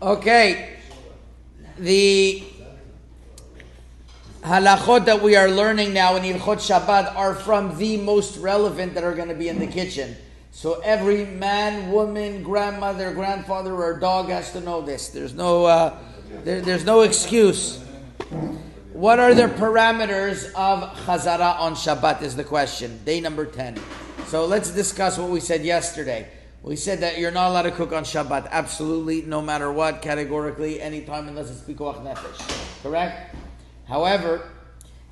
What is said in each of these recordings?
Okay, the halachot that we are learning now in Hilchot Shabbat are from the most relevant that are going to be in the kitchen. So every man, woman, grandmother, grandfather, or dog has to know this. There's no excuse. What are the parameters of Hazrah on Shabbat is the question. Day number 10. So let's discuss what we said yesterday. We said that you're not allowed to cook on Shabbat. Absolutely, no matter what, categorically, anytime unless it's pikuach nefesh. Correct? However,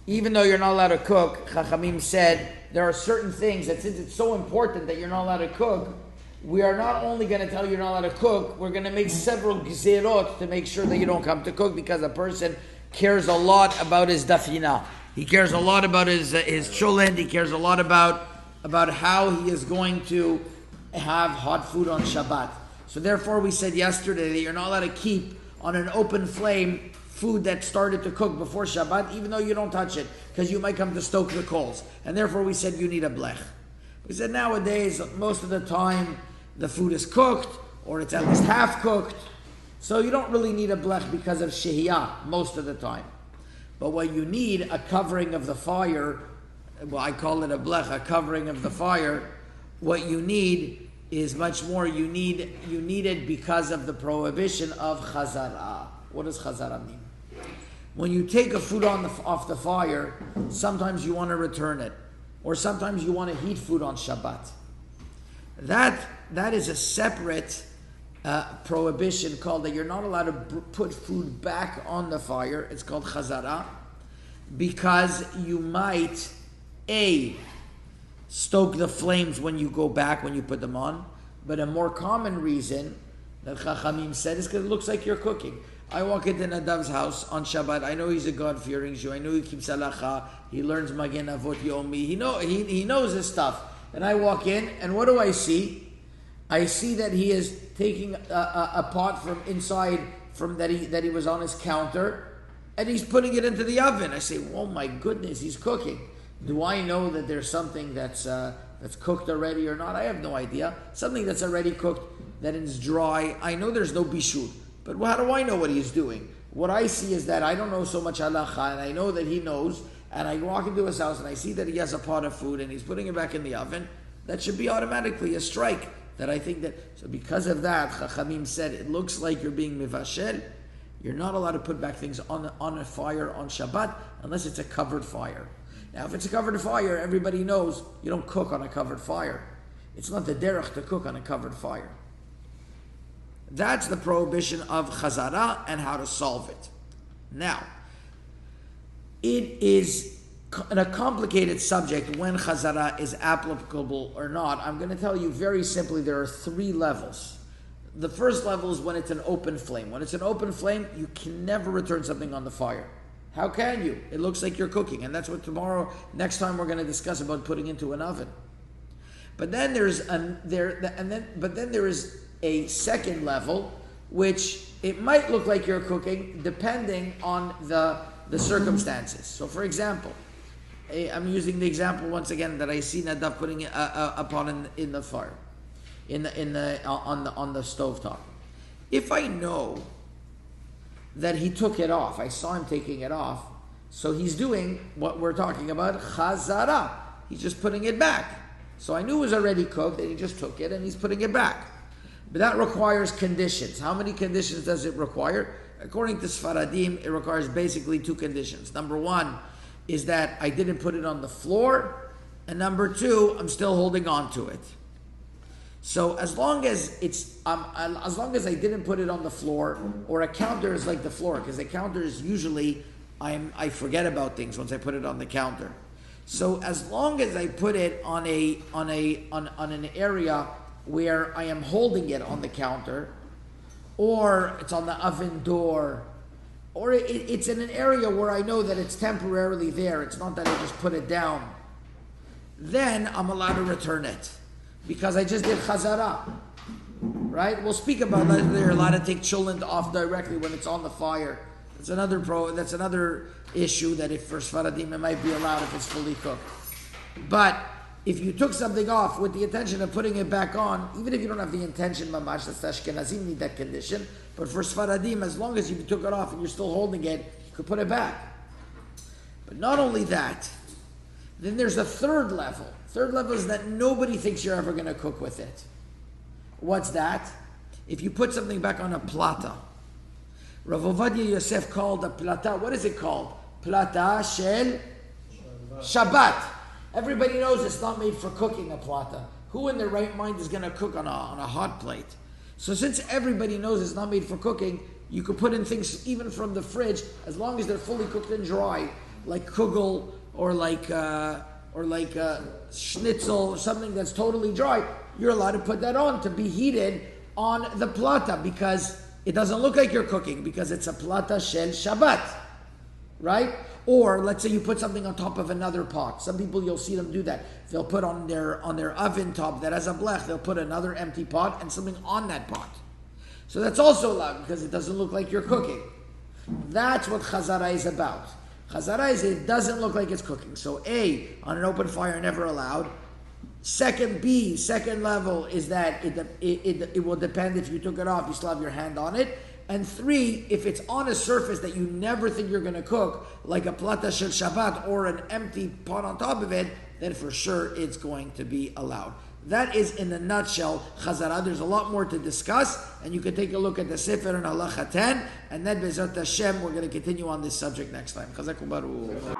even though you're not allowed to cook, Chachamim said there are certain things that since it's so important that you're not allowed to cook, we are not only going to tell you you're not allowed to cook, we're going to make several gzerot to make sure that you don't come to cook because a person cares a lot about his dafina. He cares a lot about his cholent. He cares a lot about how he is going to have hot food on Shabbat. So therefore we said yesterday that you're not allowed to keep on an open flame food that started to cook before Shabbat, even though you don't touch it, because you might come to stoke the coals. And therefore we said you need a blech. We said nowadays, most of the time, the food is cooked, or it's at least half cooked. So you don't really need a blech because of shehiyah, most of the time. But what you need, a covering of the fire, well, I call it a blech, a covering of the fire. What you need is much more. You need it because of the prohibition of chazara. What does chazara mean? When you take a food off the fire, sometimes you want to return it, or sometimes you want to heat food on Shabbat. That is a separate prohibition called that you're not allowed to put food back on the fire. It's called chazara, because you might stoke the flames when you go back, when you put them on. But a more common reason that Chachamim said is because it looks like you're cooking. I walk into Nadav's house on Shabbat. I know he's a God-fearing Jew. I know he keeps halacha. He learns Magen, Avot, Yomi. He knows his stuff. And I walk in, and what do I see? I see that he is taking a pot from inside that he was on his counter, and he's putting it into the oven. I say, oh my goodness, he's cooking. Do I know that there's something that's cooked already or not? I have no idea. Something that's already cooked, that is dry. I know there's no bishul. But how do I know what he's doing? What I see is that I don't know so much halacha, and I know that he knows, and I walk into his house and I see that he has a pot of food and he's putting it back in the oven. That should be automatically a strike. That I think that, so because of that, Chachamim said, it looks like you're being mivashel. You're not allowed to put back things on a fire on Shabbat unless it's a covered fire. Now, if it's a covered fire, everybody knows you don't cook on a covered fire. It's not the derech to cook on a covered fire. That's the prohibition of chazara and how to solve it. Now, it is a complicated subject when chazara is applicable or not. I'm going to tell you very simply there are 3 levels. The first level is when it's an open flame. When it's an open flame, you can never return something on the fire. How can you? It looks like you're cooking, and that's what next time we're going to discuss about putting into an oven. But then there is a second level, which it might look like you're cooking depending on the circumstances. So, for example, I'm using the example once again that I see Nadav putting a pot in the fire, on the stovetop. If I know that he took it off, I saw him taking it off, so he's doing what we're talking about, chazara. He's just putting it back. So I knew it was already cooked, and he just took it and he's putting it back. But that requires conditions. How many conditions does it require? According to Sfaradim, it requires basically 2 conditions. Number 1 is that I didn't put it on the floor, and number 2, I'm still holding on to it. So as long as I didn't put it on the floor, or a counter is like the floor, because a counter is usually I forget about things once I put it on the counter. So as long as I put it on an area where I am holding it on the counter, or it's on the oven door, or it's in an area where I know that it's temporarily there, it's not that I just put it down, then I'm allowed to return it, because I just did chazara, right? We'll speak about that. You're allowed to take cholent off directly when it's on the fire. That's another issue, that if for Sfaradim it might be allowed if it's fully cooked. But if you took something off with the intention of putting it back on, even if you don't have the intention, mamash, that's Ashkenazim need that condition, But for Sfaradim, as long as you took it off and you're still holding it, you could put it back. But not only that, then there's a third level. Third level is that nobody thinks you're ever going to cook with it. What's that? If you put something back on a plata. Rav Ovadia Yosef called a plata, what is it called? Plata shel Shabbat. Everybody knows it's not made for cooking, a plata. Who in their right mind is going to cook on a hot plate? So since everybody knows it's not made for cooking, you could put in things even from the fridge, as long as they're fully cooked and dry, like kugel or like schnitzel or something that's totally dry. You're allowed to put that on to be heated on the plata because it doesn't look like you're cooking because it's a plata shel Shabbat, right? Or let's say you put something on top of another pot. Some people, you'll see them do that. They'll put on their oven top that has a blech, they'll put another empty pot and something on that pot. So that's also allowed because it doesn't look like you're cooking. That's what Hazrah is about. Hazrah is it doesn't look like it's cooking. So A, on an open fire, never allowed. Second level is that it will depend if you took it off, you still have your hand on it. And 3, if it's on a surface that you never think you're going to cook, like a plata shel Shabbat or an empty pot on top of it, then for sure it's going to be allowed. That is in a nutshell Hazrah. There's a lot more to discuss, and you can take a look at the Sefer in Halacha 10, and then Be'ezrat Hashem, we're going to continue on this subject next time. Chazak u'baruch.